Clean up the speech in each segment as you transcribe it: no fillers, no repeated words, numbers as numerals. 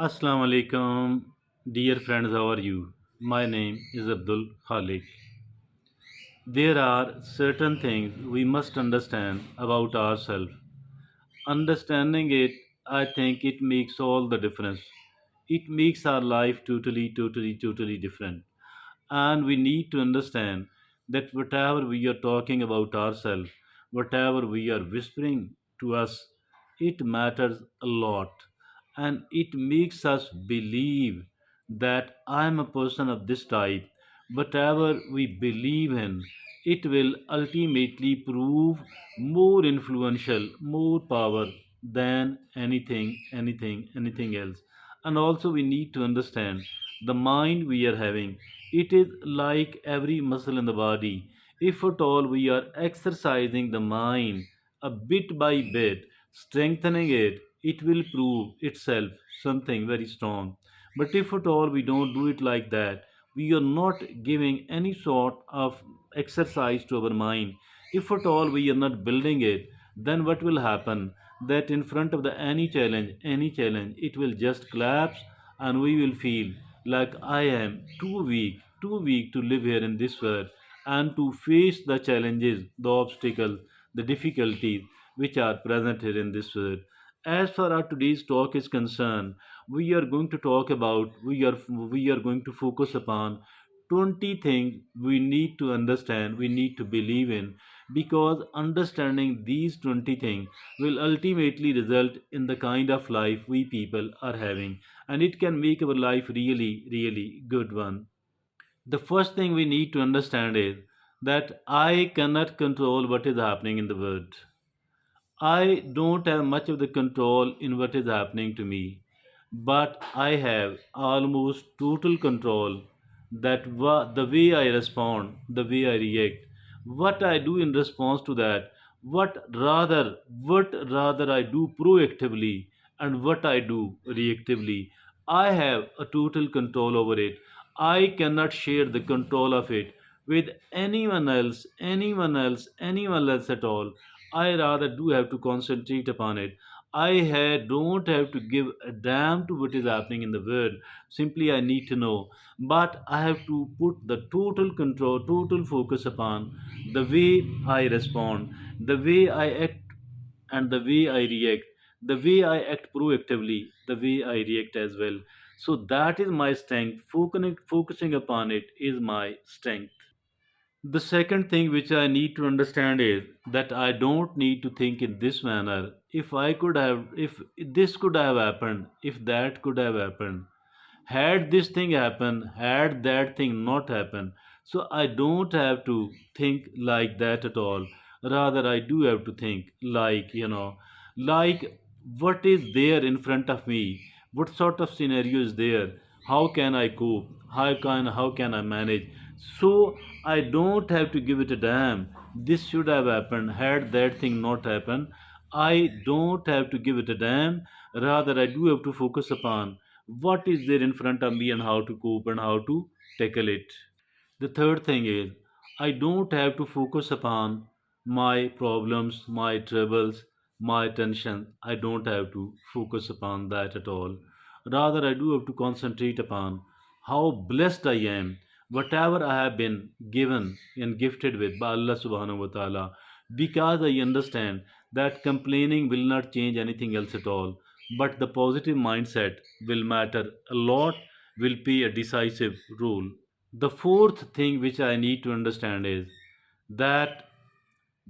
Assalamu alaikum, dear friends. How are you? My name is Abdul Khalik. There are certain things we must understand about ourselves. Understanding it, I think it makes all the difference. It makes our life totally different. And we need to understand that whatever we are talking about ourselves, whatever we are whispering to us, it matters a lot. And it makes us believe that I am a person of this type. Whatever we believe in, it will ultimately prove more influential, more power than anything else. And also, we need to understand the mind we are having. It is like every muscle in the body. If at all we are exercising the mind a bit by bit, strengthening it, it will prove itself something very strong. But if at all we don't do it like that, we are not giving any sort of exercise to our mind. If at all we are not building it, then what will happen? That in front of the any challenge, it will just collapse, and we will feel like I am too weak to live here in this world and to face the challenges, the obstacles, the difficulties which are present here in this world. As far as today's talk is concerned, we are going to talk about we are going to focus upon 20 things we need to understand, we need to believe in, because understanding these 20 things will ultimately result in the kind of life we people are having, and it can make our life really good one. The first thing we need to understand is that I cannot control what is happening in the world. I don't have much of the control in what is happening to me, but I have almost total control that the way I respond, the way I react, what I do in response to that, what rather I do proactively and what I do reactively. I have a total control over it. I cannot share the control of it with anyone else at all. I rather do have to concentrate upon it. Don't have to give a damn to what is happening in the world. Simply, I need to know. But I have to put the total control, total focus upon the way I respond, the way I act, and the way I react, the way I act proactively, the way I react as well. So that is my strength. Focusing upon it is my strength. The second thing which I need to understand is that I don't need to think in this manner. If this could have happened, if that could have happened, had this thing happened, had that thing not happened. So I don't have to think like that at all. Rather, I do have to think like what is there in front of me, what sort of scenario is there, how can I cope, how can I manage. So I don't have to give it a damn. This should have happened. Had that thing not happened, I don't have to give it a damn. Rather, I do have to focus upon what is there in front of me and how to cope and how to tackle it. The third thing is I don't have to focus upon my problems, my troubles, my tension. I don't have to focus upon that at all. Rather, I do have to concentrate upon how blessed I am, whatever I have been given and gifted with by Allah subhanahu wa ta'ala, because I understand that complaining will not change anything else at all. But the positive mindset will matter a lot, will play a decisive role. The fourth thing which I need to understand is that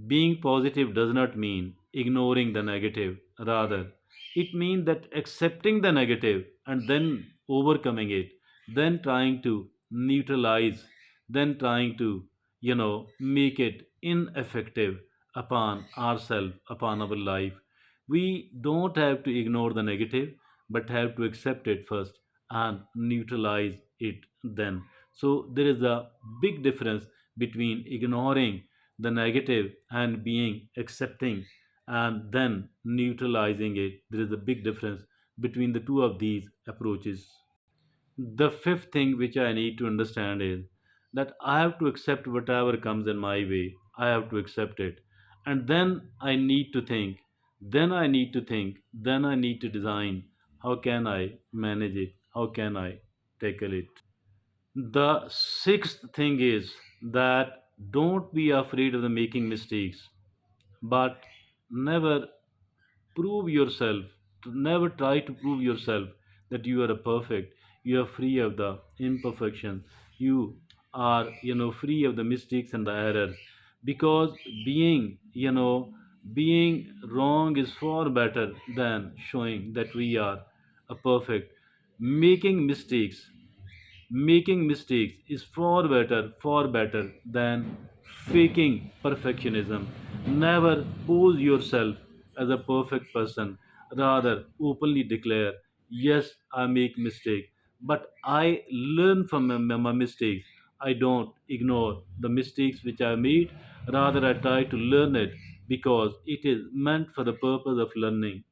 being positive does not mean ignoring the negative. Rather, it means that accepting the negative and then overcoming it, then trying to neutralize, then trying to, make it ineffective upon ourselves, upon our life. We don't have to ignore the negative, but have to accept it first and neutralize it then. So there is a big difference between ignoring the negative and being accepting and then neutralizing it. There is a big difference between the two of these approaches. The fifth thing which I need to understand is that I have to accept whatever comes in my way. I have to accept it. And then I need to think. Then I need to design How can I manage it? How can I tackle it? The sixth thing is that don't be afraid of the making mistakes, but never prove yourself, to never try to prove yourself that you are a perfect. You are free of the imperfection. You are, free of the mistakes and the errors. Because being wrong is far better than showing that we are a perfect. Making mistakes Making mistakes is far better than faking perfectionism. Never pose yourself as a perfect person. Rather openly declare, yes, I make mistake, but I learn from my mistakes. I don't ignore the mistakes which I made. Rather, I try to learn it because it is meant for the purpose of learning.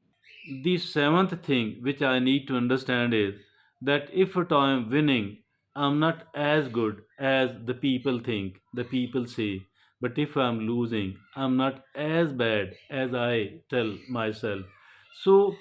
The seventh thing which I need to understand is that if at all I'm winning, I'm not as good as the people think, the people say. But if I'm losing, I'm not as bad as I tell myself. So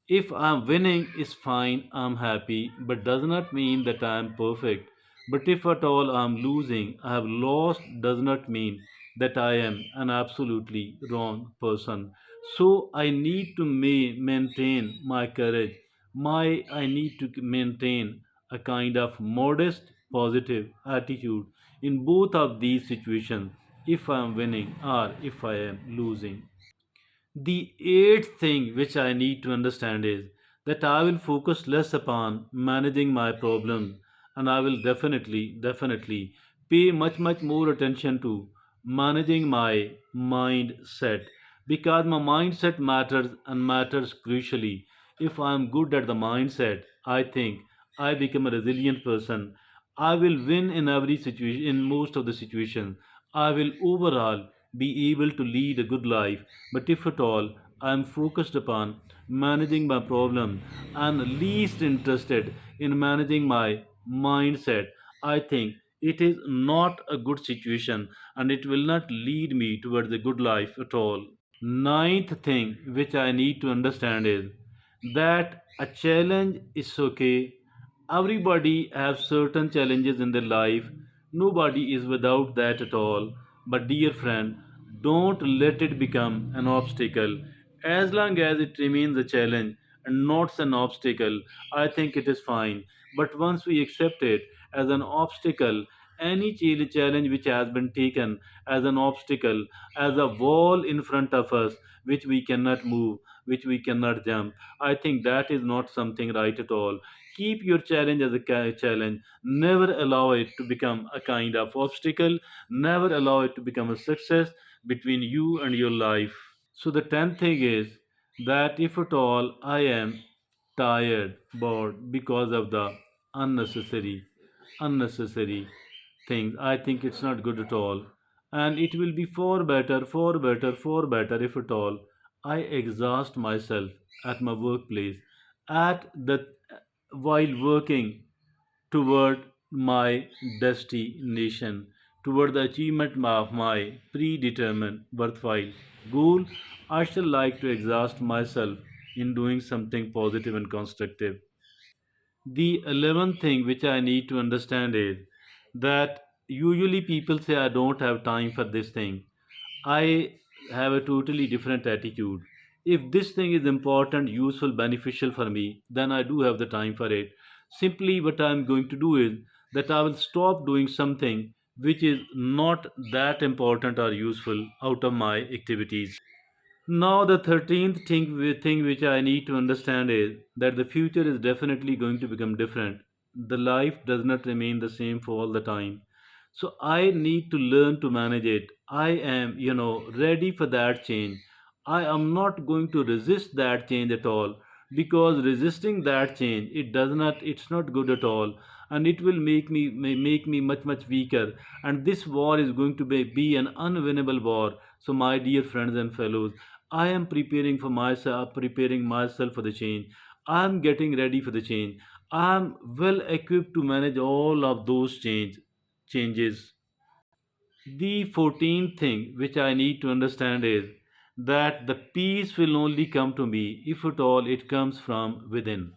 if I'm winning is fine, I'm happy, but does not mean that I'm perfect. But if at all I'm losing, I have lost does not mean that I am an absolutely wrong person. So I need to maintain my courage. I need to maintain a kind of modest, positive attitude in both of these situations. If I am winning or if I am losing. The eighth thing which I need to understand is that I will focus less upon managing my problems, and I will definitely pay much more attention to managing my mindset, because my mindset matters and matters crucially. If I am good at the mindset, I think I become a resilient person. I will win in every situation, in most of the situations. I will overall be able to lead a good life. But if at all I am focused upon managing my problem and least interested in managing my mindset, I think it is not a good situation and it will not lead me towards a good life at all. Ninth thing which I need to understand is that a challenge is okay. Everybody has certain challenges in their life. Nobody is without that at all. But dear friend, don't let it become an obstacle. As long as it remains a challenge and not an obstacle, I think it is fine. But once we accept it as an obstacle, any challenge which has been taken as an obstacle, as a wall in front of us, which we cannot move, which we cannot jump, I think that is not something right at all. Keep your challenge as a challenge. Never allow it to become a kind of obstacle. Never allow it to become a success between you and your life. So the tenth thing is that if at all I am tired, bored because of the unnecessary things, I think it's not good at all. And it will be far better if at all I exhaust myself at my workplace, at the while working toward my destination, toward the achievement of my predetermined worthwhile goal. I shall like to exhaust myself in doing something positive and constructive. The 11th thing which I need to understand is that usually people say, I don't have time for this thing. I have a totally different attitude. If this thing is important, useful, beneficial for me, then I do have the time for it. Simply, what I'm going to do is that I will stop doing something which is not that important or useful out of my activities. Now, the 13th thing which I need to understand is that the future is definitely going to become different. The life does not remain the same for all the time. So I need to learn to manage it. I am, ready for that change. I am not going to resist that change at all, because resisting that change, it's not good at all, and it will make me much weaker, and this war is going to be an unwinnable war. So my dear friends and fellows, I am preparing myself for the change. I am getting ready for the change. I am well equipped to manage all of those changes. The 14th thing which I need to understand is that the peace will only come to me if at all it comes from within.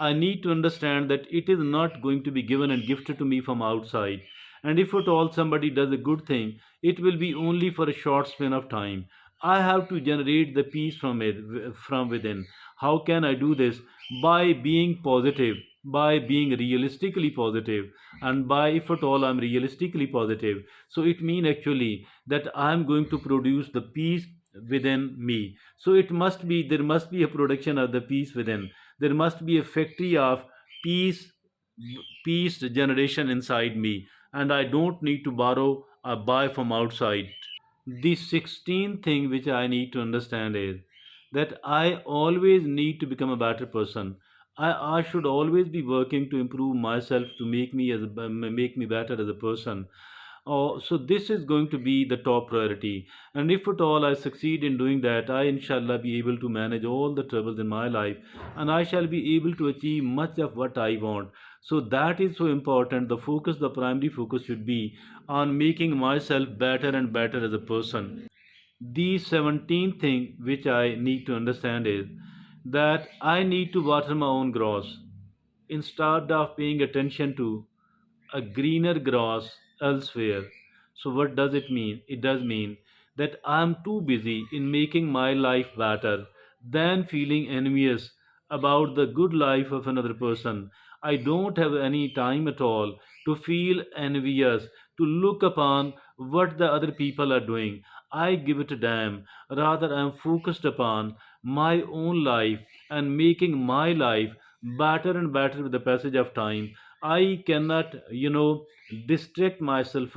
I need to understand that it is not going to be given and gifted to me from outside. And if at all somebody does a good thing, it will be only for a short span of time. I have to generate the peace from it, from within. How can I do this? By being positive, by being realistically positive, and by, if at all I'm realistically positive. So it means actually that I'm going to produce the peace within me. So it must be, there must be a production of the peace within. There must be a factory of peace, peace generation inside me, and I don't need to borrow or buy from outside. The 16th thing which I need to understand is that I always need to become a better person. I should always be working to improve myself to make me make me better as a person. Oh, so this is going to be the top priority. And if at all I succeed in doing that, I inshallah be able to manage all the troubles in my life, and I shall be able to achieve much of what I want. So that is so important. The focus, the primary focus should be on making myself better and better as a person. The 17th thing which I need to understand is that I need to water my own grass instead of paying attention to a greener grass elsewhere. So, what does it mean? It does mean that I'm too busy in making my life better than feeling envious about the good life of another person. I don't have any time at all to feel envious, to look upon what the other people are doing. I give it a damn. Rather, I'm focused upon my own life and making my life better and better with the passage of time. I cannot, distract myself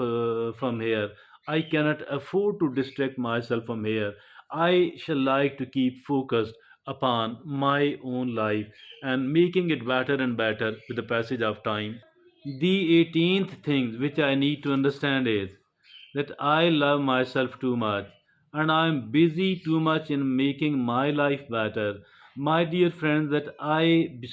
from here. I cannot afford to distract myself from here. I shall like to keep focused upon my own life and making it better and better with the passage of time. The 18th thing which I need to understand is that I love myself too much and I am busy too much in making my life better. My dear friends, that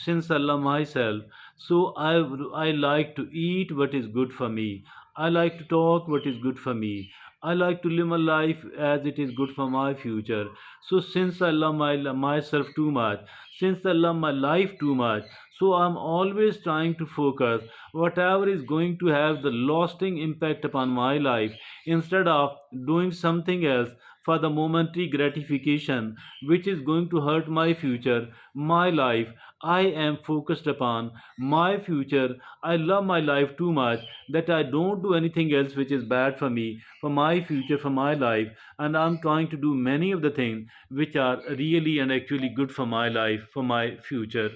since I love myself, so I like to eat what is good for me. I like to talk what is good for me. I like to live my life as it is good for my future. So since I love myself too much, since I love my life too much, so I'm always trying to focus whatever is going to have the lasting impact upon my life instead of doing something else for the momentary gratification which is going to hurt my future, my life. I am focused upon my future. I love my life too much that I don't do anything else which is bad for me, for my future, for my life. And I'm trying to do many of the things which are really and actually good for my life, for my future.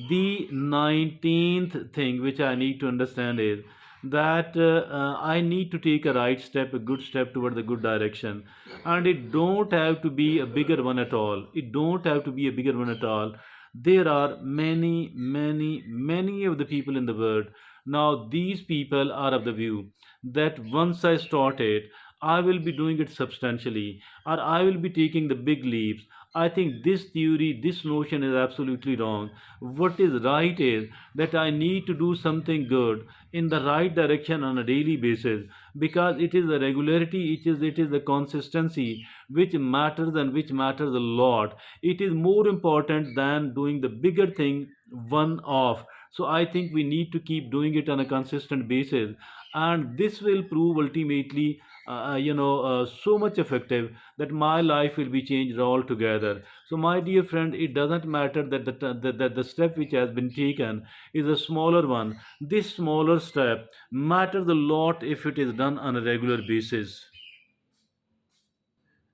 The 19th thing which I need to understand is that I need to take a right step, a good step toward the good direction. And it don't have to be a bigger one at all. It don't have to be a bigger one at all. There are many, many, many of the people in the world. Now, these people are of the view that once I start it, I will be doing it substantially, or I will be taking the big leaps. I think this theory, this notion is absolutely wrong. What is right is that I need to do something good in the right direction on a daily basis, because it is the regularity, it is the consistency which matters, and which matters a lot. It is more important than doing the bigger thing one off. So I think we need to keep doing it on a consistent basis, and this will prove ultimately so much effective that my life will be changed altogether. So, my dear friend, it doesn't matter that the step which has been taken is a smaller one. This smaller step matters a lot if it is done on a regular basis.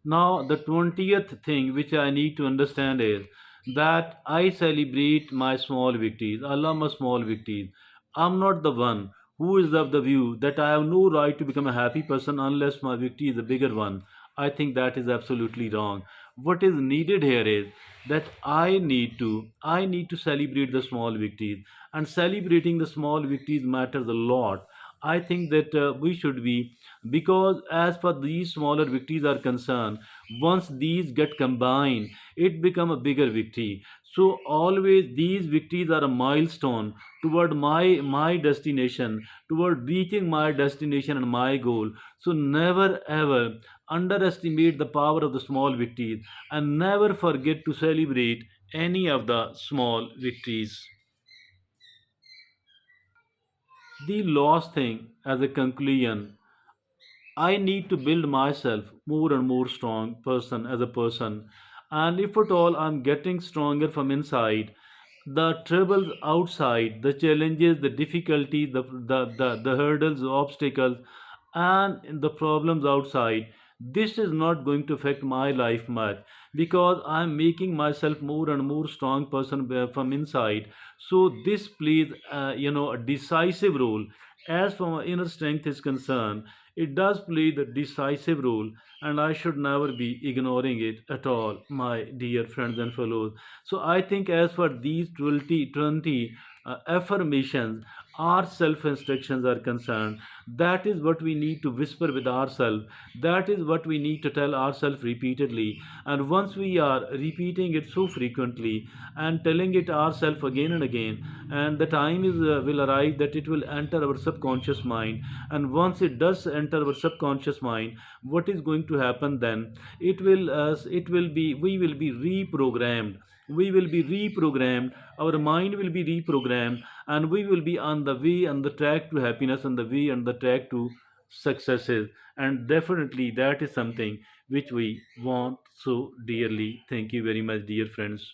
Now, the 20th thing which I need to understand is that I celebrate my small victories. I love my small victories. I'm not the one who is of the view that I have no right to become a happy person unless my victory is a bigger one. I think that is absolutely wrong. What is needed here is that I need to celebrate the small victories, and celebrating the small victories matters a lot. I think that we should be, because as far these smaller victories are concerned, once these get combined, it become a bigger victory. So always these victories are a milestone toward my destination, toward reaching my destination and my goal. So never ever underestimate the power of the small victories, and never forget to celebrate any of the small victories. The last thing as a conclusion, I need to build myself more and more strong person as a person. And if at all I'm getting stronger from inside, the troubles outside, the challenges, the difficulties, the hurdles, the obstacles, and the problems outside, this is not going to affect my life much because I'm making myself more and more strong person from inside. So this plays, a decisive role. As from our inner strength is concerned, it does play the decisive role, and I should never be ignoring it at all, my dear friends and fellows. So I think as for these 20 affirmations, our self-instructions are concerned, that is what we need to whisper with ourselves. That is what we need to tell ourselves repeatedly. And once we are repeating it so frequently and telling it ourselves again and again, and the time is will arrive that it will enter our subconscious mind. And once it does enter our subconscious mind, what is going to happen then? It will be we will be reprogrammed. We will be reprogrammed. Our mind will be reprogrammed, and we will be on the way, on the track to happiness, on the way, on the track to successes. And definitely that is something which we want so dearly. Thank you very much, dear friends.